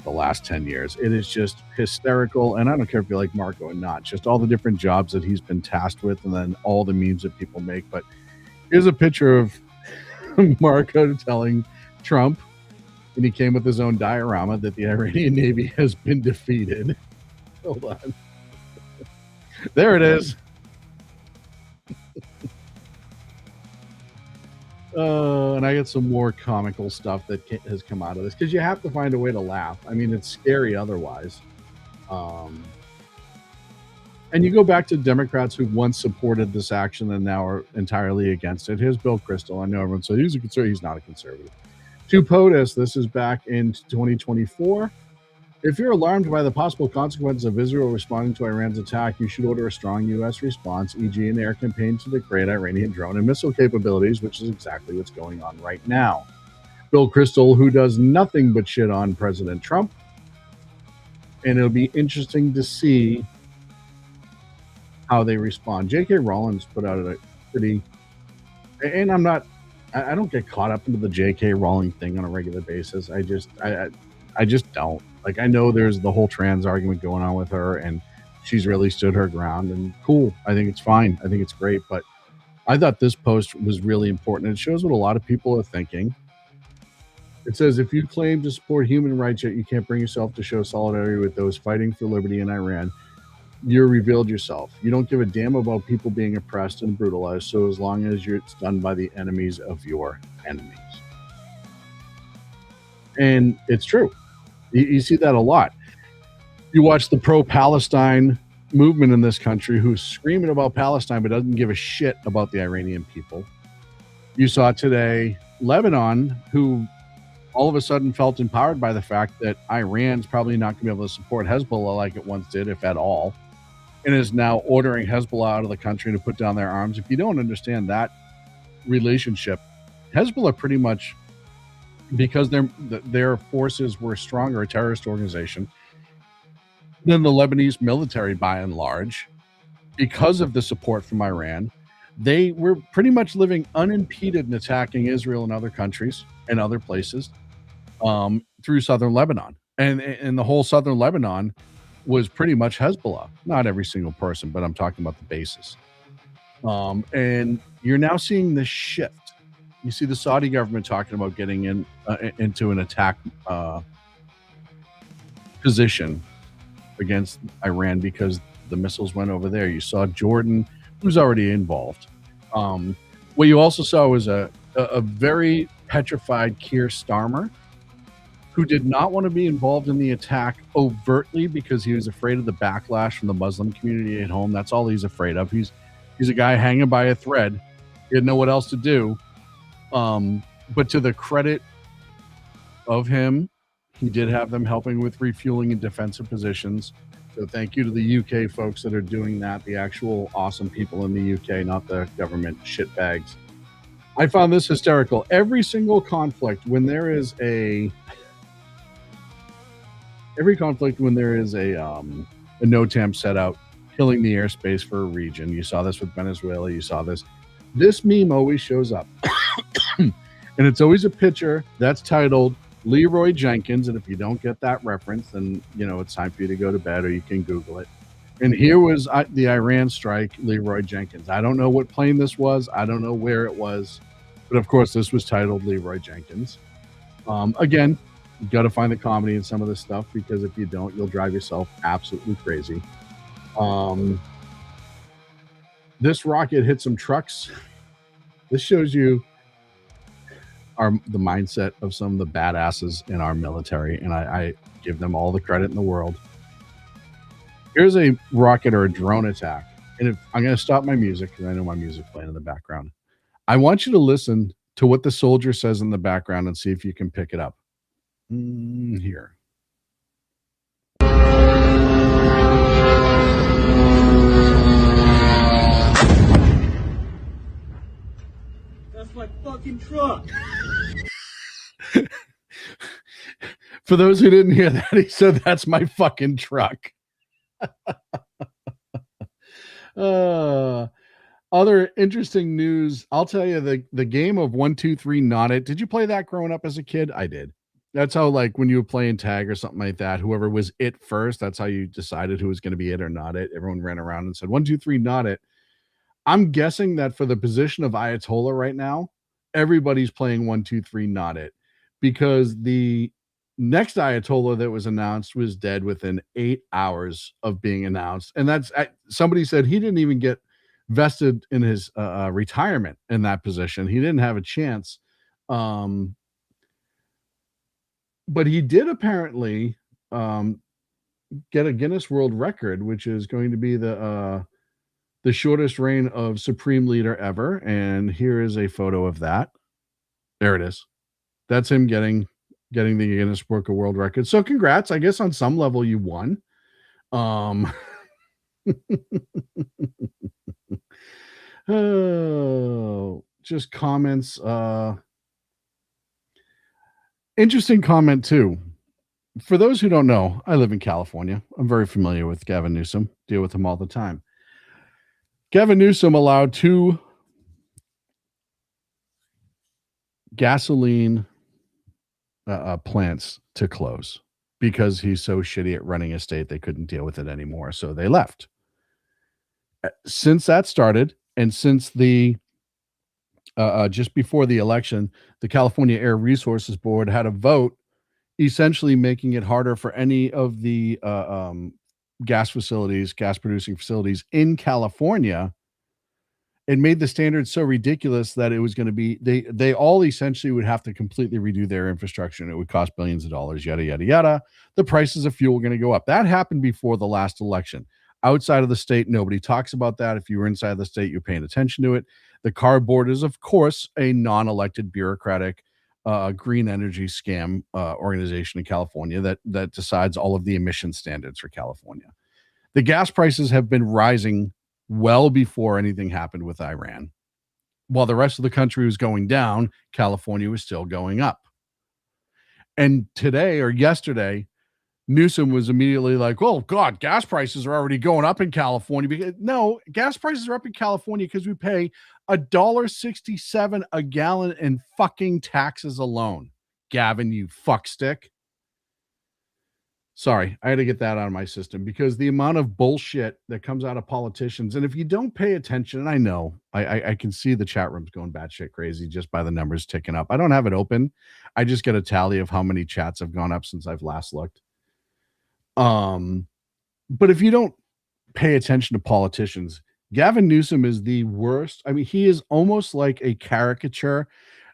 the last 10 years. It is just hysterical, and I don't care if you like Marco or not, just all the different jobs that he's been tasked with, and then all the memes that people make. But here's a picture of Marco telling Trump, and he came with his own diorama, that the Iranian Navy has been defeated. Hold on. There it is. And I get some more comical stuff that has come out of this, because you have to find a way to laugh. I mean, it's scary otherwise. And you go back to Democrats who once supported this action and now are entirely against it. Here's Bill Kristol. I know everyone said he's a conservative. He's not a conservative. To POTUS, this is back in 2024. If you're alarmed by the possible consequences of Israel responding to Iran's attack, you should order a strong U.S. response, e.g. an air campaign to degrade Iranian drone and missile capabilities, which is exactly what's going on right now. Bill Kristol, who does nothing but shit on President Trump, and it'll be interesting to see how they respond. J.K. Rowling put out a pretty, and I don't get caught up into the J.K. Rowling thing on a regular basis. I just don't. Like, I know there's the whole trans argument going on with her, and she's really stood her ground, and cool. I think it's fine. I think it's great. But I thought this post was really important. It shows what a lot of people are thinking. It says, if you claim to support human rights, yet you can't bring yourself to show solidarity with those fighting for liberty in Iran, you're revealed yourself. You don't give a damn about people being oppressed and brutalized, so as long as it's done by the enemies of your enemies. And it's true. You see that a lot. You watch the pro-Palestine movement in this country who's screaming about Palestine but doesn't give a shit about the Iranian people. You saw today Lebanon, who all of a sudden felt empowered by the fact that Iran's probably not going to be able to support Hezbollah like it once did, if at all, and is now ordering Hezbollah out of the country to put down their arms. If you don't understand that relationship, Hezbollah pretty much, because their forces were stronger, a terrorist organization than the Lebanese military by and large, because of the support from Iran, they were pretty much living unimpeded and attacking Israel and other countries and other places through southern Lebanon. And the whole southern Lebanon was pretty much Hezbollah. Not every single person, but I'm talking about the bases. And you're now seeing this shift. You see the Saudi government talking about getting into an attack position against Iran because the missiles went over there. You saw Jordan, who's already involved. What you also saw was a very petrified Keir Starmer, who did not want to be involved in the attack overtly because he was afraid of the backlash from the Muslim community at home. That's all he's afraid of. He's a guy hanging by a thread. He didn't know what else to do. But to the credit of him, he did have them helping with refueling and defensive positions. So thank you to the UK folks that are doing that, the actual awesome people in the UK, not the government shitbags. I found this hysterical. Every single conflict, when there is a NOTAM set out killing the airspace for a region, you saw this with Venezuela, you saw this. This meme always shows up. And it's always a picture that's titled Leroy Jenkins. And if you don't get that reference, then, it's time for you to go to bed, or you can Google it. And here was the Iran strike, Leroy Jenkins. I don't know what plane this was. I don't know where it was. But, of course, this was titled Leroy Jenkins. Again, you got to find the comedy in some of this stuff, because if you don't, you'll drive yourself absolutely crazy. This rocket hit some trucks. This shows you the mindset of some of the badasses in our military, and I give them all the credit in the world. Here's a rocket or a drone attack, and if I'm going to stop my music, because I know my music's playing in the background. I want you to listen to what the soldier says in the background and see if you can pick it up. Here. That's my fucking truck. For those who didn't hear that, he said, "That's my fucking truck." Other interesting news. I'll tell you, the game of 1, 2, 3, Not It. Did you play that growing up as a kid? I did. That's how, like, when you were playing tag or something like that, whoever was it first, that's how you decided who was going to be it or not it. Everyone ran around and said 1, 2, 3, Not It. I'm guessing that for the position of Ayatollah right now, everybody's playing 1, 2, 3, Not It, because the next Ayatollah that was announced was dead within 8 hours of being announced. And that's, somebody said he didn't even get vested in his retirement in that position. He didn't have a chance. But he did apparently get a Guinness World Record, which is going to be the shortest reign of supreme leader ever. And here is a photo of that. There it is. That's him getting the Guinness Book of World Records. So congrats. I guess on some level you won. Oh, just comments. Interesting comment too. For those who don't know, I live in California. I'm very familiar with Gavin Newsom. Deal with him all the time. Gavin Newsom allowed 2 gasoline plants to close because he's so shitty at running a state they couldn't deal with it anymore, so they left. Since that started, and since the just before the election, the California Air Resources Board had a vote essentially making it harder for any of the gas producing facilities in California. It made the standards so ridiculous that it was going to be, they all essentially would have to completely redo their infrastructure, and it would cost billions of dollars, yada, yada, yada. The prices of fuel were going to go up. That happened before the last election. Outside of the state, nobody talks about that. If you were inside the state, you're paying attention to it. The CAR board is, of course, a non-elected bureaucratic green energy scam organization in California that decides all of the emission standards for California. The gas prices have been rising well before anything happened with Iran. While the rest of the country was going down, California was still going up. And today or yesterday, Newsom was immediately like, "Oh God, gas prices are already going up in California." Because no, gas prices are up in California because we pay $1.67 a gallon in fucking taxes alone. Gavin, you fuckstick. Sorry, I had to get that out of my system because the amount of bullshit that comes out of politicians, and if you don't pay attention, and I know, I can see the chat rooms going batshit crazy just by the numbers ticking up. I don't have it open. I just get a tally of how many chats have gone up since I've last looked. But if you don't pay attention to politicians, Gavin Newsom is the worst. I mean, he is almost like a caricature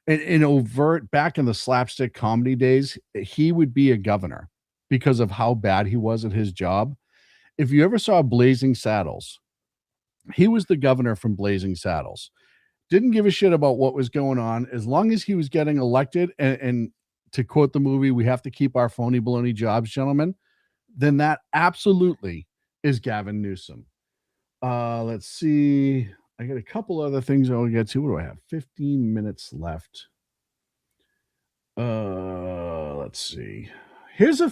in overt, back in the slapstick comedy days, he would be a governor because of how bad he was at his job. If you ever saw Blazing Saddles, he was the governor from Blazing Saddles. Didn't give a shit about what was going on as long as he was getting elected. And to quote the movie, we have to keep our phony baloney jobs, gentlemen. Then that absolutely is Gavin Newsom. Let's see. I got a couple other things I'll get to. What do I have? 15 minutes left. Let's see. Here's a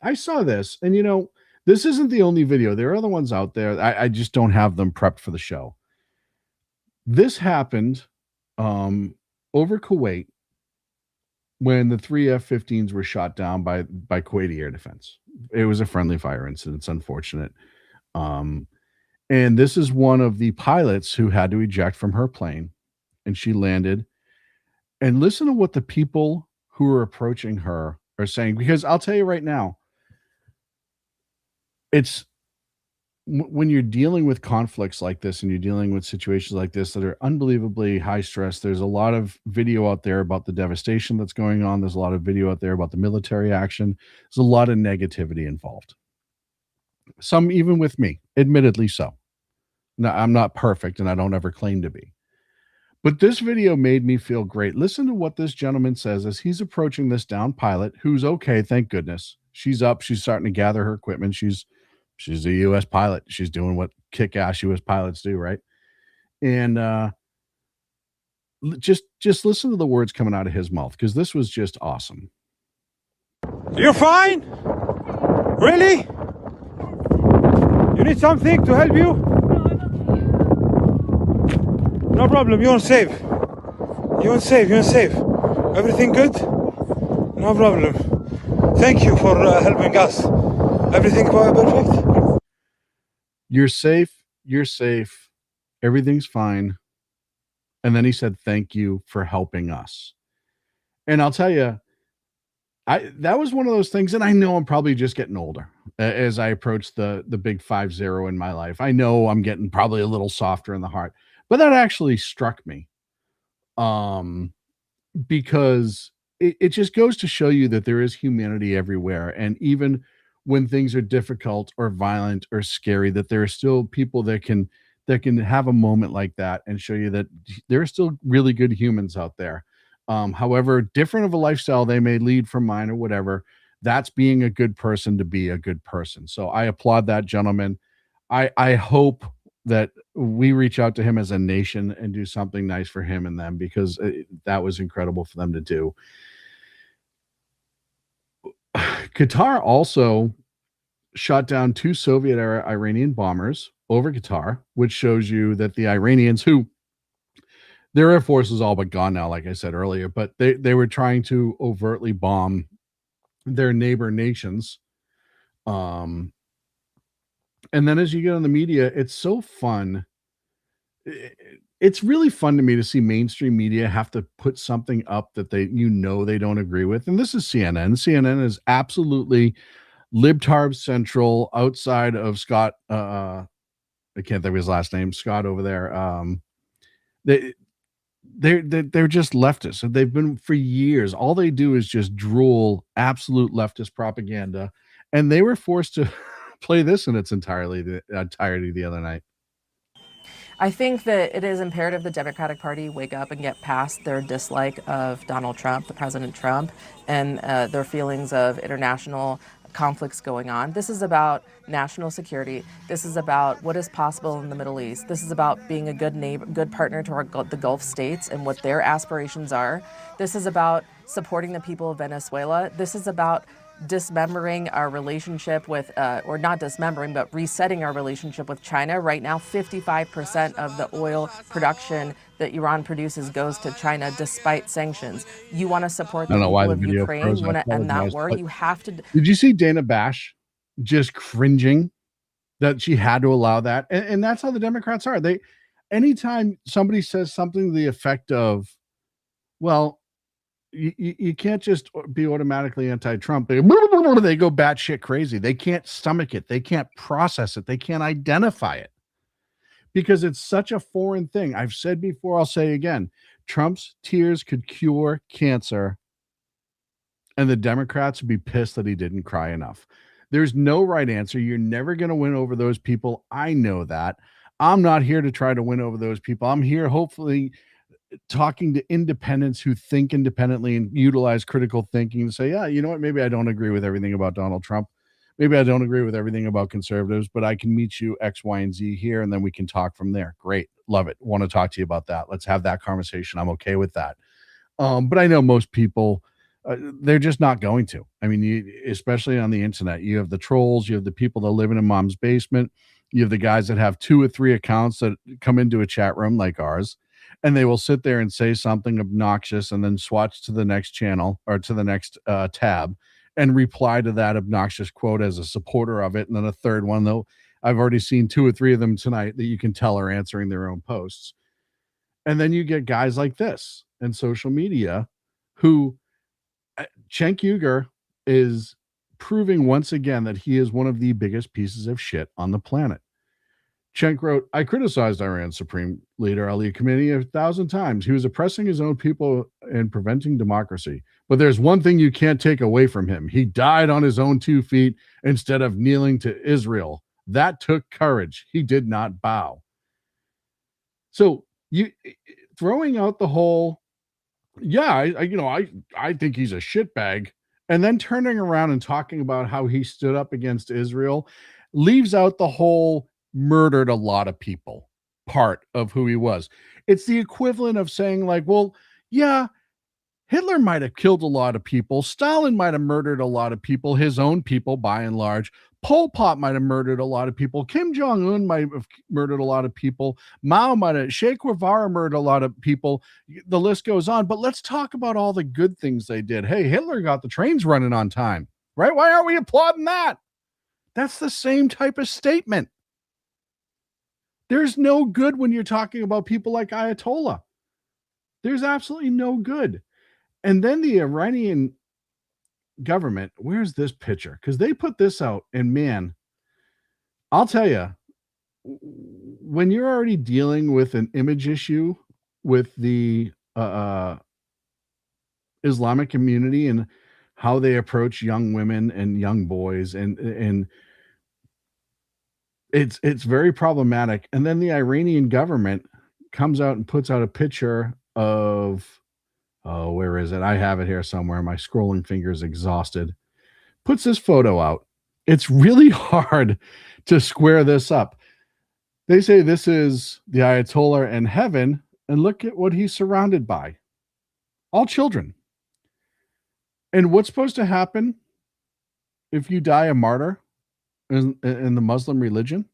I saw this, and this isn't the only video. There are other ones out there. I just don't have them prepped for the show. This happened over Kuwait when the 3 F-15s were shot down by Kuwaiti Air Defense. It was a friendly fire incident. It's unfortunate. And this is one of the pilots who had to eject from her plane, and she landed. And listen to what the people who are approaching her are saying, because I'll tell you right now, it's when you're dealing with conflicts like this and you're dealing with situations like this that are unbelievably high stress. There's a lot of video out there about the devastation that's going on. There's a lot of video out there about the military action. There's a lot of negativity involved. Some even with me, admittedly so. Now, I'm not perfect and I don't ever claim to be. But this video made me feel great. Listen to what this gentleman says as he's approaching this downed pilot who's okay, thank goodness. She's up. She's starting to gather her equipment. She's a U.S. pilot. She's doing what kick-ass U.S. pilots do, right? And just listen to the words coming out of his mouth, because this was just awesome. You're fine? Really? You need something to help you? No problem, you're safe. You're safe. Everything good? No problem. Thank you for helping us. Everything perfect? You're safe. Everything's fine. And then he said, thank you for helping us. And I'll tell you, that was one of those things, and I know I'm probably just getting older as I approach the big 50 in my life. I know I'm getting probably a little softer in the heart. But that actually struck me, because it just goes to show you that there is humanity everywhere. And even when things are difficult or violent or scary, that there are still people that can have a moment like that and show you that there are still really good humans out there. However different of a lifestyle they may lead from mine or whatever, that's being a good person to be a good person. So I applaud that gentleman. I hope that we reach out to him as a nation and do something nice for him and them, because that was incredible for them to do. Qatar also shot down 2 Soviet-era Iranian bombers over Qatar, which shows you that the Iranians, who their air force is all but gone now, like I said earlier, but they were trying to overtly bomb their neighbor nations. And then as you get on the media, it's so fun. It's really fun to me to see mainstream media have to put something up that they don't agree with. And this is CNN. CNN is absolutely libtarb central outside of Scott. I can't think of his last name. Scott over there. They're just leftists. And they've been for years. All they do is just drool absolute leftist propaganda. And they were forced to play this in its entirety the other night. I think that it is imperative the Democratic Party wake up and get past their dislike of Donald Trump, the President Trump, and their feelings of international conflicts going on. This is about national security. This is about what is possible in the Middle East. This is about being a good neighbor, good partner to the Gulf states and what their aspirations are. This is about supporting the people of Venezuela. This is about dismembering our relationship with, or not dismembering, but resetting our relationship with China. Right now, 55% of the oil production that Iran produces goes to China despite sanctions. You want to support the people of Ukraine, you want to end that war, you have to. Did you see Dana Bash just cringing that she had to allow that? And that's how the Democrats are. Anytime somebody says something to the effect of, well, you can't just be automatically anti-Trump. They go batshit crazy. They can't stomach it. They can't process it. They can't identify it because it's such a foreign thing. I've said before, I'll say again, Trump's tears could cure cancer, and the Democrats would be pissed that he didn't cry enough. There's no right answer. You're never going to win over those people. I know that. I'm not here to try to win over those people. I'm here hopefully talking to independents who think independently and utilize critical thinking to say, yeah, you know what? Maybe I don't agree with everything about Donald Trump. Maybe I don't agree with everything about conservatives, but I can meet you X, Y, and Z here, and then we can talk from there. Great. Love it. Want to talk to you about that. Let's have that conversation. I'm okay with that. But I know most people, they're just not going to. I mean, especially on the internet, you have the trolls, you have the people that live in mom's basement, you have the guys that have 2 or 3 accounts that come into a chat room like ours, and they will sit there and say something obnoxious and then swatch to the next channel or to the next tab and reply to that obnoxious quote as a supporter of it. And then a third one, though, I've already seen 2 or 3 of them tonight that you can tell are answering their own posts. And then you get guys like this and social media who Cenk Uygur is proving once again that he is one of the biggest pieces of shit on the planet. Cenk wrote, I criticized Iran's Supreme Leader Ali Khamenei 1,000 times. He was oppressing his own people and preventing democracy. But there's one thing you can't take away from him. He died on his own 2 feet instead of kneeling to Israel. That took courage. He did not bow. So you throwing out the whole, yeah, I think he's a shitbag, and then turning around and talking about how he stood up against Israel leaves out the whole murdered a lot of people part of who he was. It's the equivalent of saying like, well, yeah, Hitler might have killed a lot of people. Stalin might have murdered a lot of people, his own people by and large. Pol Pot might have murdered a lot of people. Kim Jong-un might have murdered a lot of people. Mao might have, Che Guevara murdered a lot of people. The list goes on. But let's talk about all the good things they did. Hey, Hitler got the trains running on time, right? Why aren't we applauding that? That's the same type of statement. There's no good when you're talking about people like Ayatollah. There's absolutely no good. And then the Iranian government, where's this picture? Because they put this out, and man, I'll tell you, when you're already dealing with an image issue with the Islamic community and how they approach young women and young boys, and it's very problematic. And then the Iranian government comes out and puts out a picture of, oh, where is it? I have it here somewhere. My scrolling finger is exhausted. Puts this photo out. It's really hard to square this up. They say this is the Ayatollah in heaven, and look at what he's surrounded by. All children. And what's supposed to happen if you die a martyr in the Muslim religion?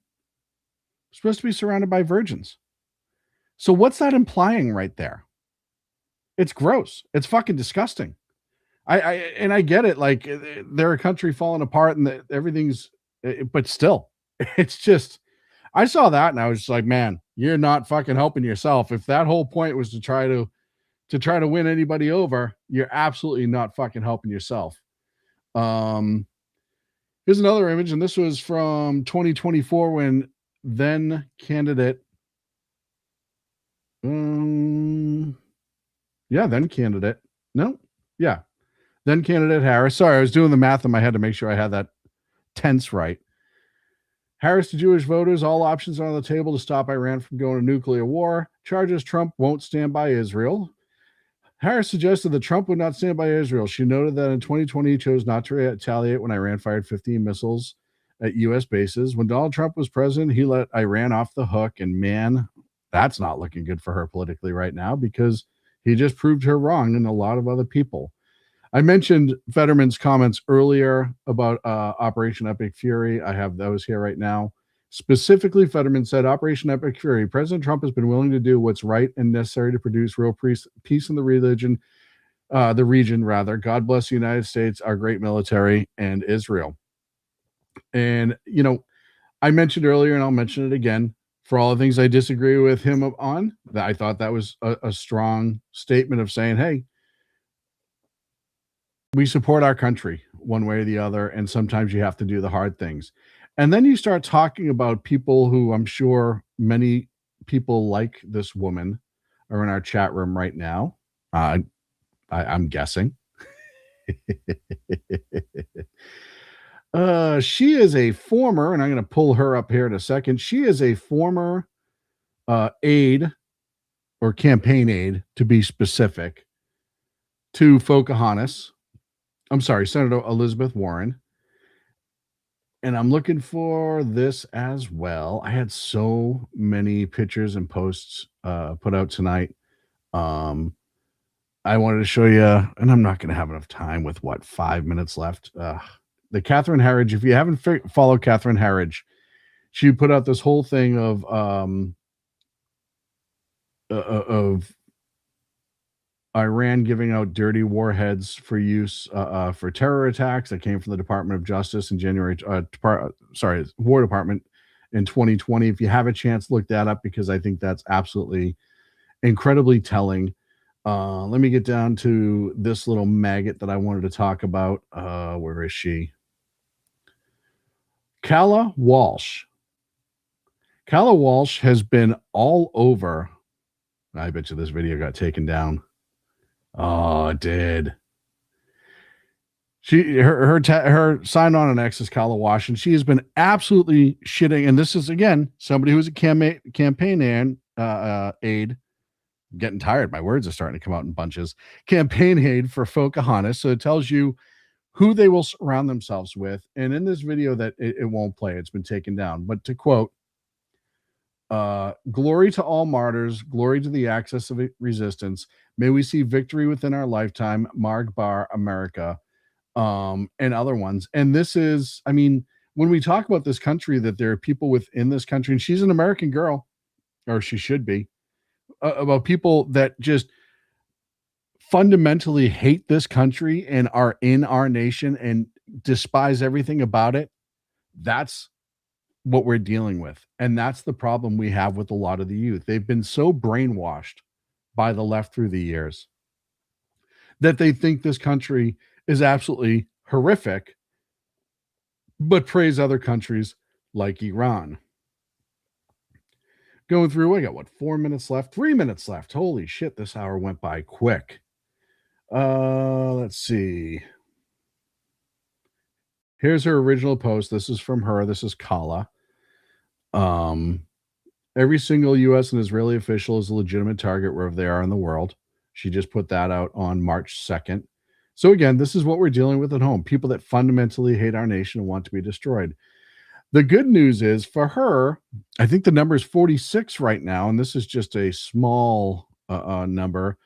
You're supposed to be surrounded by virgins. So what's that implying right there? It's gross. It's fucking disgusting. I get it. Like, they're a country falling apart and everything's, but still, it's just, I saw that and I was just like, man, you're not fucking helping yourself. If that whole point was to try to win anybody over, you're absolutely not fucking helping yourself. Here's another image, and this was from 2024 when then candidate, then candidate Harris. Sorry, I was doing the math in my head to make sure I had that tense right. Harris to Jewish voters, all options are on the table to stop Iran from going to nuclear war. Charges Trump won't stand by Israel. Harris suggested that Trump would not stand by Israel. She noted that in 2020, he chose not to retaliate when Iran fired 15 missiles at U.S. bases. When Donald Trump was president, he let Iran off the hook. And man, that's not looking good for her politically right now, because he just proved her wrong and a lot of other people. I mentioned Fetterman's comments earlier about Operation Epic Fury. I have those here right now. Specifically, Fetterman said, Operation Epic Fury, President Trump has been willing to do what's right and necessary to produce real peace in the region. God bless the United States, our great military, and Israel. And, I mentioned earlier, and I'll mention it again, for all the things I disagree with him on, I thought that was a strong statement of saying, hey, we support our country one way or the other, and sometimes you have to do the hard things. And then you start talking about people who I'm sure many people like this woman are in our chat room right now. I'm guessing. She is a former, and I'm going to pull her up here in a second. She is a former aide or campaign aide, to be specific, to Pocahontas. I'm sorry, Senator Elizabeth Warren. And I'm looking for this as well. I had so many pictures and posts put out tonight. I wanted to show you, and I'm not going to have enough time with 5 minutes left. The Catherine Herridge, if you haven't followed Catherine Herridge, she put out this whole thing of Iran giving out dirty warheads for use for terror attacks. That came from the Department of Justice in War Department in 2020. If you have a chance, look that up, because I think that's absolutely incredibly telling. Let me get down to this little maggot that I wanted to talk about. Where is she? Calla Walsh. Calla Walsh has been all over. I bet you this video got taken down. Oh, it did. Her sign on an X is Calla Walsh, and she has been absolutely shitting. And this is, again, somebody who's a campaign aide. Getting tired. My words are starting to come out in bunches. Campaign aide for Pocahontas. So it tells you who they will surround themselves with. And in this video that it won't play, it's been taken down. But to quote, glory to all martyrs, glory to the axis of resistance. May we see victory within our lifetime, Marg Bar America, and other ones. And this is, I mean, when we talk about this country, that there are people within this country, and she's an American girl, or she should be, about people that just fundamentally hate this country and are in our nation and despise everything about it. That's what we're dealing with. And that's the problem we have with a lot of the youth. They've been so brainwashed by the left through the years that they think this country is absolutely horrific, but praise other countries like Iran. Going through, I got 4 minutes left, 3 minutes left. Holy shit, this hour went by quick. Let's see. Here's her original post. This is from her. This is Calla. Every single U.S. and Israeli official is a legitimate target wherever they are in the world. She just put that out on March 2nd. So again, this is what we're dealing with at home. People that fundamentally hate our nation and want to be destroyed. The good news is for her, I think the number is 46 right now, and this is just a small number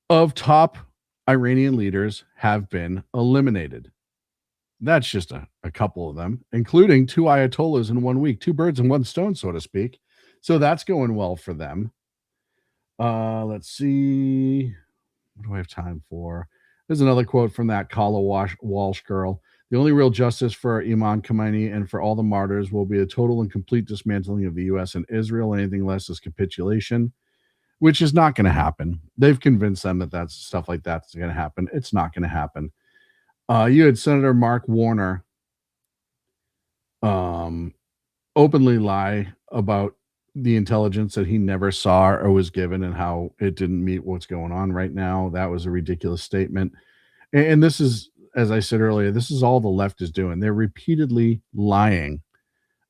of top Iranian leaders have been eliminated. That's just a couple of them, including 2 Ayatollahs in 1 week, 2 birds in 1 stone, so to speak. So that's going well for them. Let's see. What do I have time for? There's another quote from that Calla Walsh girl. The only real justice for Imam Khomeini and for all the martyrs will be a total and complete dismantling of the U.S. and Israel. Anything less is capitulation, which is not going to happen. They've convinced them that that's stuff like that's going to happen. It's not going to happen. You had Senator Mark Warner openly lie about the intelligence that he never saw or was given and how it didn't meet what's going on right now. That was a ridiculous statement. And this is, as I said earlier, this is all the left is doing. They're repeatedly lying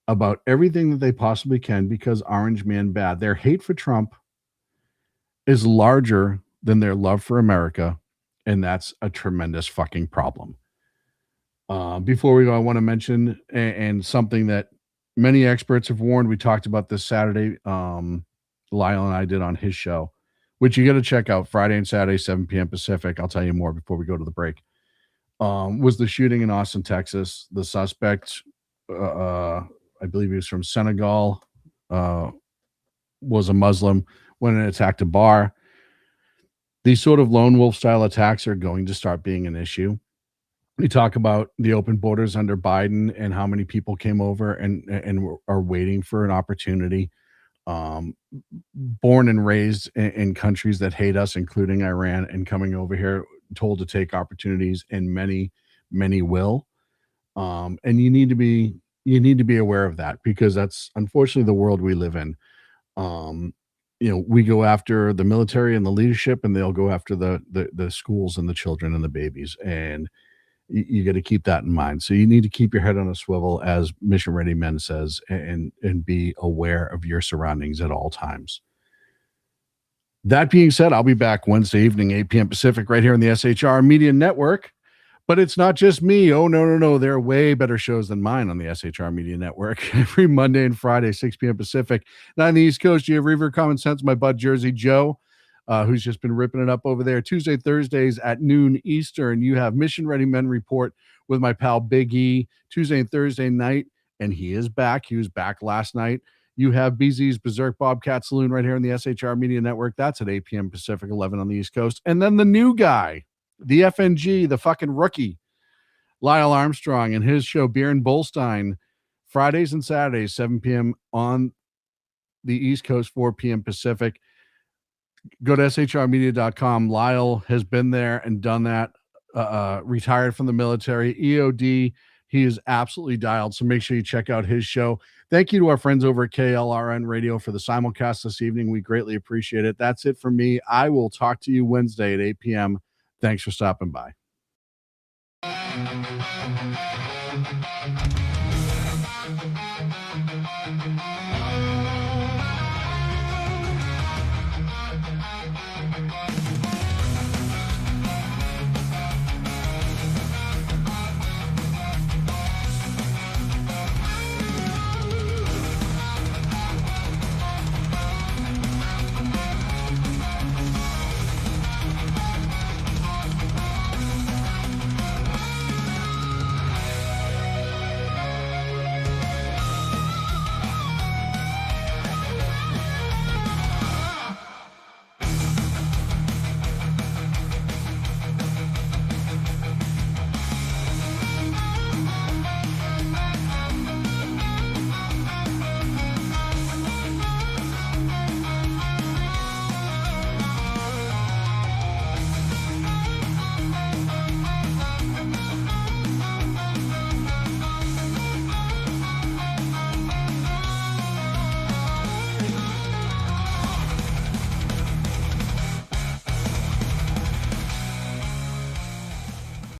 about everything that they possibly can because Orange Man bad. Their hate for Trump is larger than their love for America, and that's a tremendous fucking problem. Before we go, I want to mention and something that many experts have warned. We talked about this Saturday. Lyle and I did on his show, which you got to check out Friday and Saturday, 7 p.m. Pacific. I'll tell you more before we go to the break. Was the shooting in Austin, Texas. The suspect, I believe he was from Senegal, was a Muslim, went and attacked a bar. These sort of lone wolf style attacks are going to start being an issue. We talk about the open borders under Biden and how many people came over and are waiting for an opportunity. Born and raised in countries that hate us, including Iran, and coming over here told to take opportunities, and many will. And you need to be aware of that, because that's unfortunately the world we live in. we go after the military and the leadership, and they'll go after the schools and the children and the babies. And you got to keep that in mind. So you need to keep your head on a swivel, as Mission Ready Men says, and be aware of your surroundings at all times. That being said, I'll be back Wednesday evening, 8 p.m. Pacific, right here on the SHR Media Network. But it's not just me. Oh, no. There are way better shows than mine on the SHR Media Network. Every Monday and Friday, 6 p.m. Pacific. Now on the East Coast, you have River Common Sense, my bud Jersey Joe, who's just been ripping it up over there. Tuesday, Thursdays at noon Eastern, you have Mission Ready Men Report with my pal Big E, Tuesday and Thursday night, and he is back. He was back last night. You have BZ's Berserk Bobcat Saloon right here on the SHR Media Network. That's at 8 p.m. Pacific, 11 on the East Coast. And then the new guy, the FNG, the fucking rookie, Lyle Armstrong, and his show, Beer and Bullstein, Fridays and Saturdays, 7 p.m. on the East Coast, 4 p.m. Pacific. Go to shrmedia.com. Lyle has been there and done that, retired from the military, EOD. He is absolutely dialed, so make sure you check out his show. Thank you to our friends over at KLRN Radio for the simulcast this evening. We greatly appreciate it. That's it for me. I will talk to you Wednesday at 8 p.m. Thanks for stopping by.